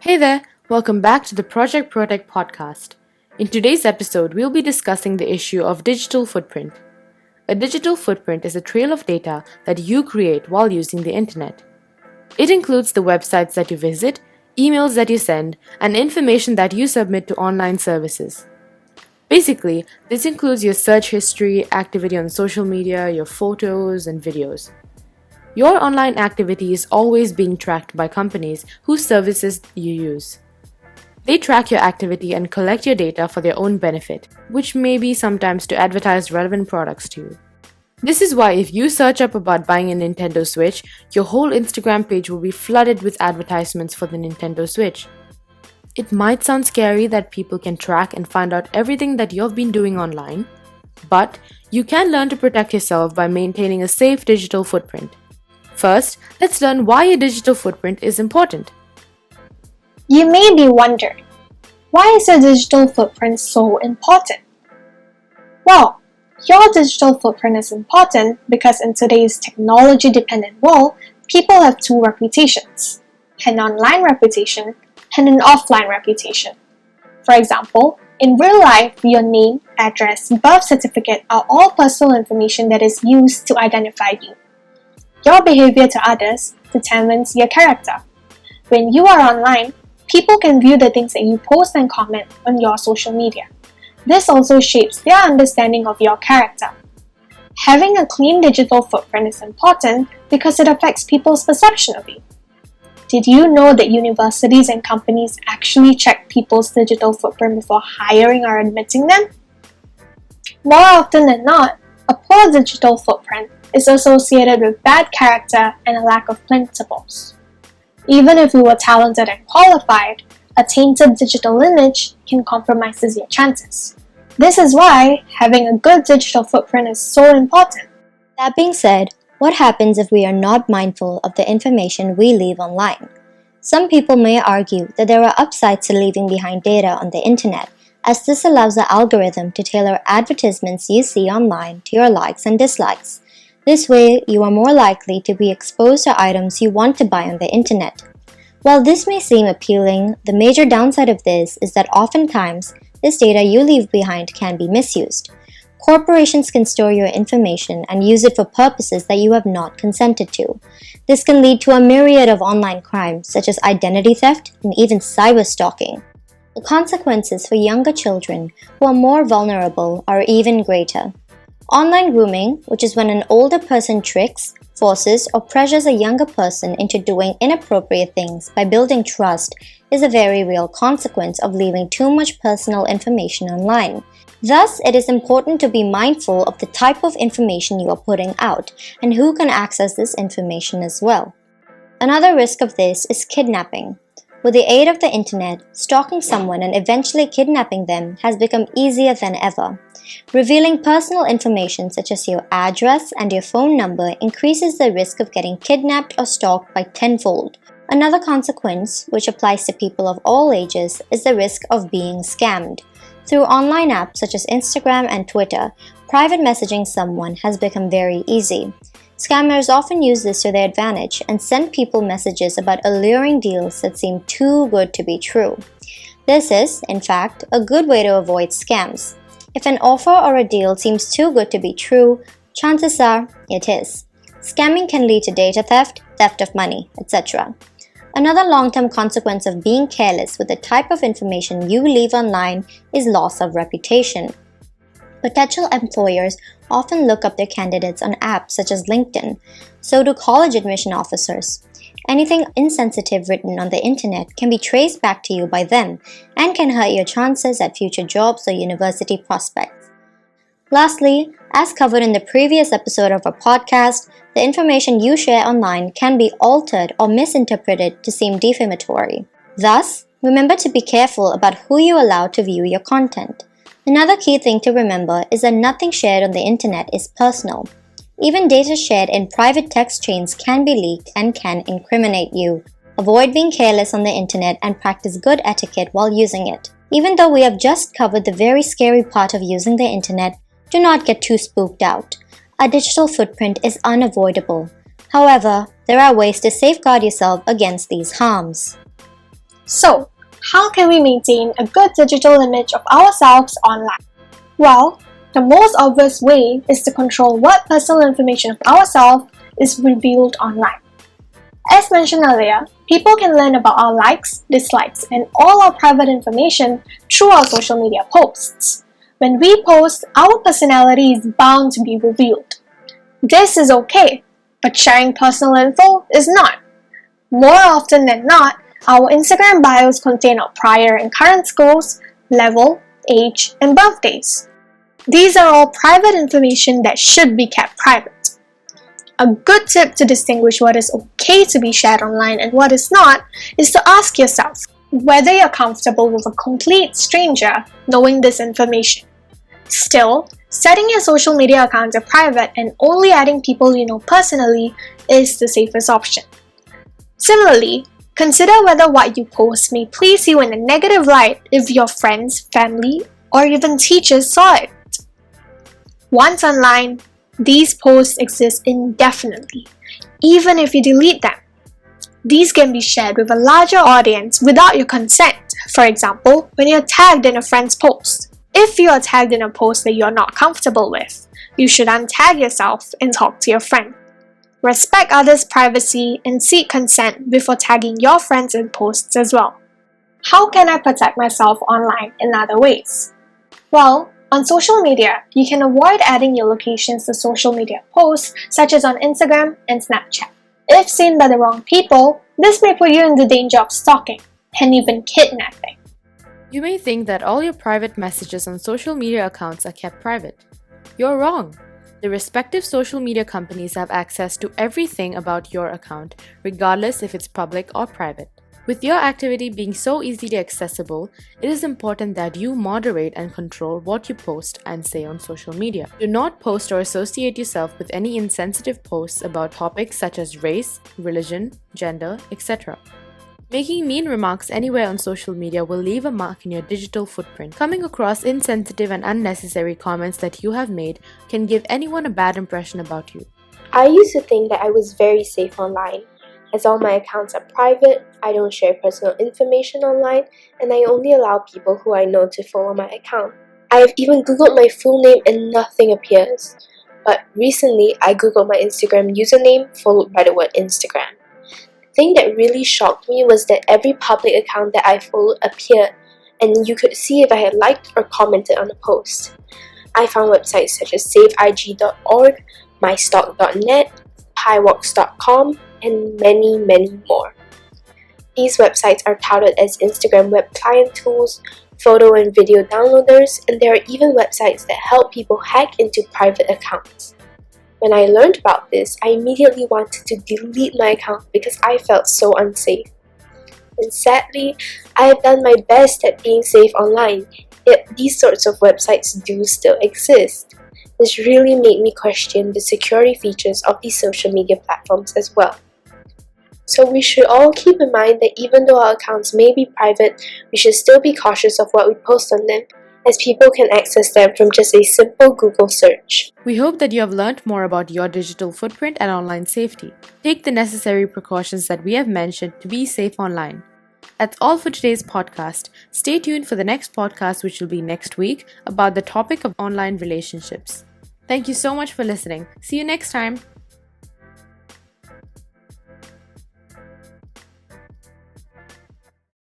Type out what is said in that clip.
Hey there, welcome back to the ProTech podcast. In today's episode, we'll be discussing the issue of digital footprint. A digital footprint is a trail of data that you create while using the internet. It includes the websites that you visit, emails that you send, and information that you submit to online services. Basically, this includes your search history, activity on social media, your photos, and videos. Your online activity is always being tracked by companies whose services you use. They track your activity and collect your data for their own benefit, which may be sometimes to advertise relevant products to you. This is why if you search up about buying a Nintendo Switch, your whole Instagram page will be flooded with advertisements for the Nintendo Switch. It might sound scary that people can track and find out everything that you've been doing online, but you can learn to protect yourself by maintaining a safe digital footprint. First, let's learn why a digital footprint is important. You may be wondering, why is a digital footprint so important? Well, your digital footprint is important because in today's technology-dependent world, people have two reputations, an online reputation and an offline reputation. For example, in real life, your name, address, birth certificate are all personal information that is used to identify you. Your behavior to others determines your character. When you are online, people can view the things that you post and comment on your social media. This also shapes their understanding of your character. Having a clean digital footprint is important because it affects people's perception of you. Did you know that universities and companies actually check people's digital footprint before hiring or admitting them? More often than not, a poor digital footprint is associated with bad character and a lack of principles. Even if you were talented and qualified, a tainted digital image can compromise your chances. This is why having a good digital footprint is so important. That being said, what happens if we are not mindful of the information we leave online? Some people may argue that there are upsides to leaving behind data on the internet, as this allows the algorithm to tailor advertisements you see online to your likes and dislikes. This way, you are more likely to be exposed to items you want to buy on the internet. While this may seem appealing, the major downside of this is that oftentimes, this data you leave behind can be misused. Corporations can store your information and use it for purposes that you have not consented to. This can lead to a myriad of online crimes such as identity theft and even cyberstalking. The consequences for younger children who are more vulnerable are even greater. Online grooming, which is when an older person tricks, forces, or pressures a younger person into doing inappropriate things by building trust, is a very real consequence of leaving too much personal information online. Thus, it is important to be mindful of the type of information you are putting out and who can access this information as well. Another risk of this is kidnapping. With the aid of the internet, stalking someone and eventually kidnapping them has become easier than ever. Revealing personal information such as your address and your phone number increases the risk of getting kidnapped or stalked by tenfold. Another consequence, which applies to people of all ages, is the risk of being scammed. Through online apps such as Instagram and Twitter, private messaging someone has become very easy. Scammers often use this to their advantage and send people messages about alluring deals that seem too good to be true. This is, in fact, a good way to avoid scams. If an offer or a deal seems too good to be true, chances are it is. Scamming can lead to data theft, theft of money, etc. Another long-term consequence of being careless with the type of information you leave online is loss of reputation. Potential employers often look up their candidates on apps such as LinkedIn. So do college admission officers. Anything insensitive written on the internet can be traced back to you by them and can hurt your chances at future jobs or university prospects. Lastly, as covered in the previous episode of our podcast, the information you share online can be altered or misinterpreted to seem defamatory. Thus, remember to be careful about who you allow to view your content. Another key thing to remember is that nothing shared on the internet is personal. Even data shared in private text chains can be leaked and can incriminate you. Avoid being careless on the internet and practice good etiquette while using it. Even though we have just covered the very scary part of using the internet, do not get too spooked out. A digital footprint is unavoidable. However, there are ways to safeguard yourself against these harms. So, how can we maintain a good digital image of ourselves online? Well, the most obvious way is to control what personal information of ourselves is revealed online. As mentioned earlier, people can learn about our likes, dislikes, and all our private information through our social media posts. When we post, our personality is bound to be revealed. This is okay, but sharing personal info is not. More often than not, our Instagram bios contain our prior and current scores, level, age, and birthdays. These are all private information that should be kept private. A good tip to distinguish what is okay to be shared online and what is not is to ask yourself whether you're comfortable with a complete stranger knowing this information. Still, setting your social media account to private and only adding people you know personally is the safest option. Similarly, consider whether what you post may place you in a negative light if your friends, family, or even teachers saw it. Once online, these posts exist indefinitely, even if you delete them. These can be shared with a larger audience without your consent. For example, when you're tagged in a friend's post. If you are tagged in a post that you're not comfortable with, you should untag yourself and talk to your friend. Respect others' privacy and seek consent before tagging your friends in posts as well. How can I protect myself online in other ways? Well, on social media, you can avoid adding your locations to social media posts such as on Instagram and Snapchat. If seen by the wrong people, this may put you in the danger of stalking and even kidnapping. You may think that all your private messages on social media accounts are kept private. You're wrong. The respective social media companies have access to everything about your account, regardless if it's public or private. With your activity being so easily accessible, it is important that you moderate and control what you post and say on social media. Do not post or associate yourself with any insensitive posts about topics such as race, religion, gender, etc. Making mean remarks anywhere on social media will leave a mark in your digital footprint. Coming across insensitive and unnecessary comments that you have made can give anyone a bad impression about you. I used to think that I was very safe online, as all my accounts are private, I don't share personal information online, and I only allow people who I know to follow my account. I have even Googled my full name and nothing appears. But recently, I Googled my Instagram username followed by the word Instagram. The thing that really shocked me was that every public account that I followed appeared, and you could see if I had liked or commented on a post. I found websites such as saveig.org, mystock.net, piwalks.com, and many more. These websites are touted as Instagram web client tools, photo and video downloaders, and there are even websites that help people hack into private accounts. When I learned about this, I immediately wanted to delete my account because I felt so unsafe. And sadly, I have done my best at being safe online, yet these sorts of websites do still exist. This really made me question the security features of these social media platforms as well. So we should all keep in mind that even though our accounts may be private, we should still be cautious of what we post on them, as people can access them from just a simple Google search. We hope that you have learned more about your digital footprint and online safety. Take the necessary precautions that we have mentioned to be safe online. That's all for today's podcast. Stay tuned for the next podcast, which will be next week, about the topic of online relationships. Thank you so much for listening. See you next time.